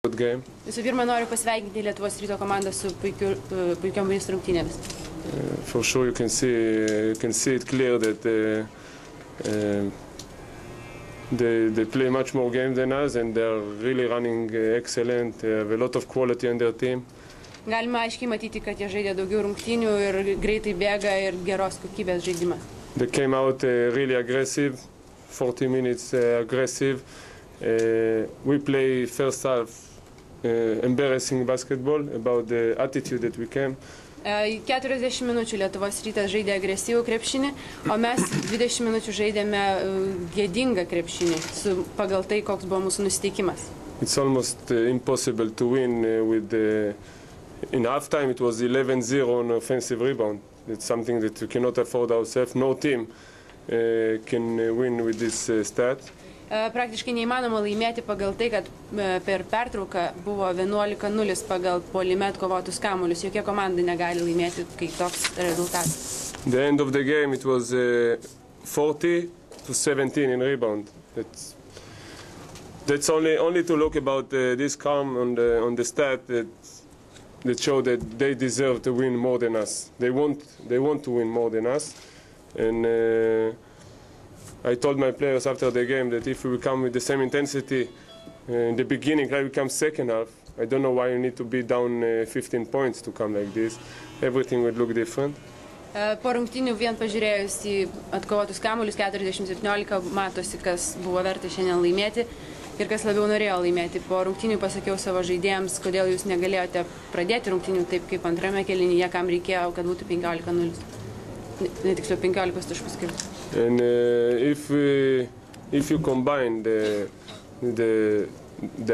Good game. Visų pirma, noriu pasveikinti Lietuvos Ryto komandą su puikiomis rungtynėmis. For sure, you can see it clear that they play much more games than us, and they are really running excellent. They have a lot of quality on their team. Galima aiškiai matyti, kad jie žaidė daugiau rungtynių ir greitai bėga ir geros kokybės žaidimą. They came out really aggressive, 40 minutes aggressive. We play first half embarrassing basketball about the attitude that we came. 40 minučių Lietuvos Rytas žaidė agresyvų krepšinį, o mes 20 minučių žaidėme gėdingą krepšinį pagal tai, koks buvo mūsų nusiteikimas. It's almost impossible to win with in halftime it was 11-0 on offensive rebound. It's something that we cannot afford ourselves. No team can win with this stat. Praktiškai neįmanoma laimėti pagal tai, kad per pertrauką buvo 11-0 pagal puolime atkovotus kamuolius. Jokia komanda negali laimėti, kai toks rezultatas. The end of the game it was 40-17 in rebound. That's only to look about this calm on the stat that show that they deserve to win more than us. They want to win more than us, and I told my players after the game that if we come with the same intensity in the beginning, like we come second half, I don't know why you need to be down 15 points to come like this. Everything would look different. Po rungtynių vien pažiūrėjus į atkovotus kamuolius 40-17 matosi, kas buvo verta šiandien laimėti ir kas labiau norėjo laimėti. Po rungtynių pasakiau savo žaidėjams, kodėl jūs negalėjote pradėti rungtynių taip kaip antrame kėlinyje, kam reikėjo, kad būtų 15-0. Netiksliau 15 taškų skirti. And if you combine the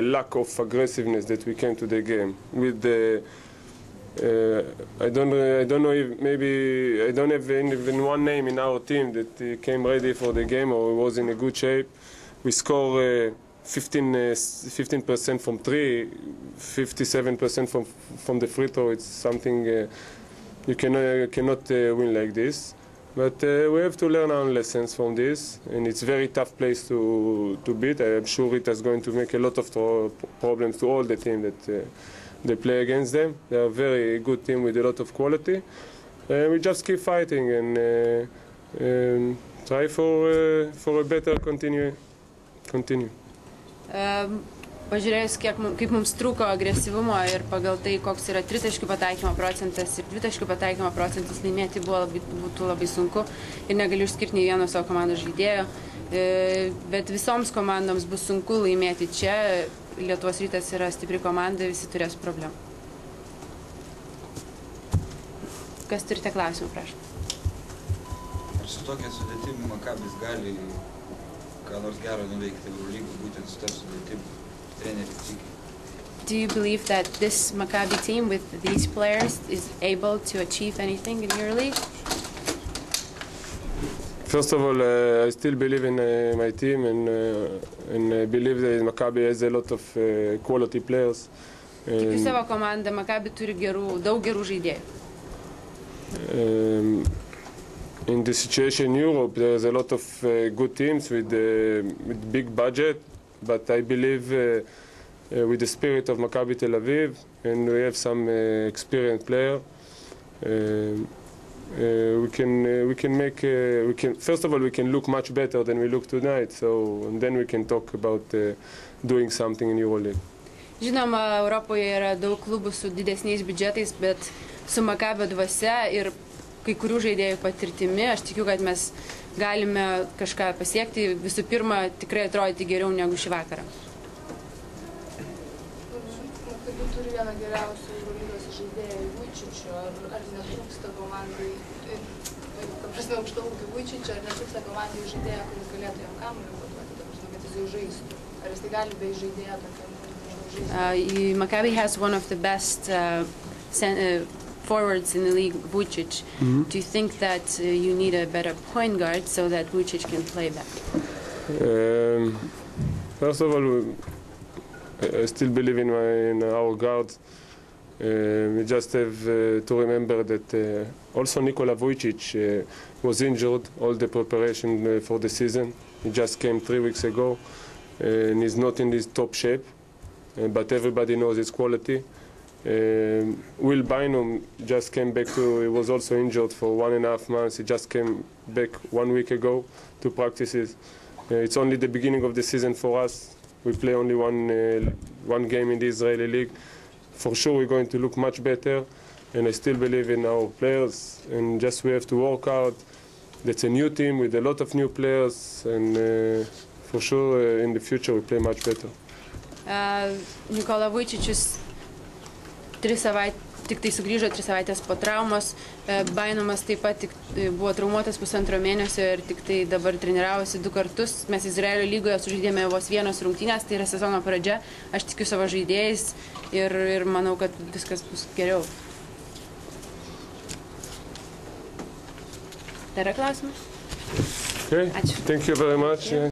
lack of aggressiveness that we came to the game with the I don't know if maybe I don't have even one name in our team that came ready for the game or was in a good shape. We score 15% from three, 57% from the free throw. It's something you cannot win like this. But we have to learn our lessons from this, and it's a very tough place to beat. I'm sure it is going to make a lot of problems to all the team that they play against them. They are a very good team with a lot of quality. We just keep fighting and try for a better continue. Pažiūrėjus, kaip mums trūko agresyvumo ir pagal tai, koks yra tritaškių pataikymo procentas ir dvitaškių pataikymo procentas, laimėti būtų labai sunku ir negaliu išskirti nei vieno savo komandos žaidėjo, bet visoms komandoms bus sunku laimėti čia. Lietuvos Rytas yra stipri komanda, visi turės problemų. Kas turite klausimų, prašau? Ar su tokia sudėtimi Makabis gali ką nors gero nuveikti Eurolygų būtent su ta sudėtimi? Do you believe that this Maccabi team with these players is able to achieve anything in EuroLeague? First of all, I still believe in my team, and I believe that Maccabi has a lot of quality players. Tikiu savo komandą, Maccabi turi daug gerų žaidėjų. In the situation in Europe, there is a lot of good teams with big budget. But I believe with the spirit of Maccabi Tel Aviv, and we have some experienced players. We can make. First of all, we can look much better than we look tonight. And then we can talk about doing something in EuroLeague. Žinoma, Europoje yra daug klubų su didesniais biudžetais, bet su Maccabio dvasia ir kai kurių žaidėjų patirtimi, aš tikiu, kad mes galime kažką pasiekti, visų pirma, tikrai atrodyti geriau negu šį vakarą. Maccabi turi vieną geriausių Eurolygos žaidėjų Vučičių, ar netrūksta komandai, aukštaūgių Vučičių, ar netrūksta komandai žaidėjo, kuris galėtų jam kamuolį paduoti, kad jis jau žaistų? Ar jis tai gali be žaidėjo tokiam žaistų? Maccabi has one of the best forwards in the league, Vučić. Do you think that you need a better point guard so that Vučić can play better? First of all, I still believe in our guards. We just have to remember that also Nikola Vučić was injured all the preparation for the season. He just came 3 weeks ago and he's not in his top shape. but everybody knows its quality. Will Bynum just came back he was also injured for 1.5 months. He just came back 1 week ago to practices. It's only the beginning of the season for us. We play only one game in the Israeli league. For sure we're going to look much better, and I still believe in our players, and just we have to work hard. That's a new team with a lot of new players, and for sure in the future we play much better. Nikola Vujčičius tik tai sugrįžo 3 savaitės po traumos. Bynumas taip pat buvo traumuotas 1,5 mėnesio ir tik tai dabar treniravosi 2 kartus. Mes Izraelio lygoje sužaidėme vos 1 rungtynės, tai yra sezono pradžia. Aš tikiu savo žaidėjais ir manau, kad viskas bus geriau. Dar yra klausimas? Okay. Ačiū. Thank you very much.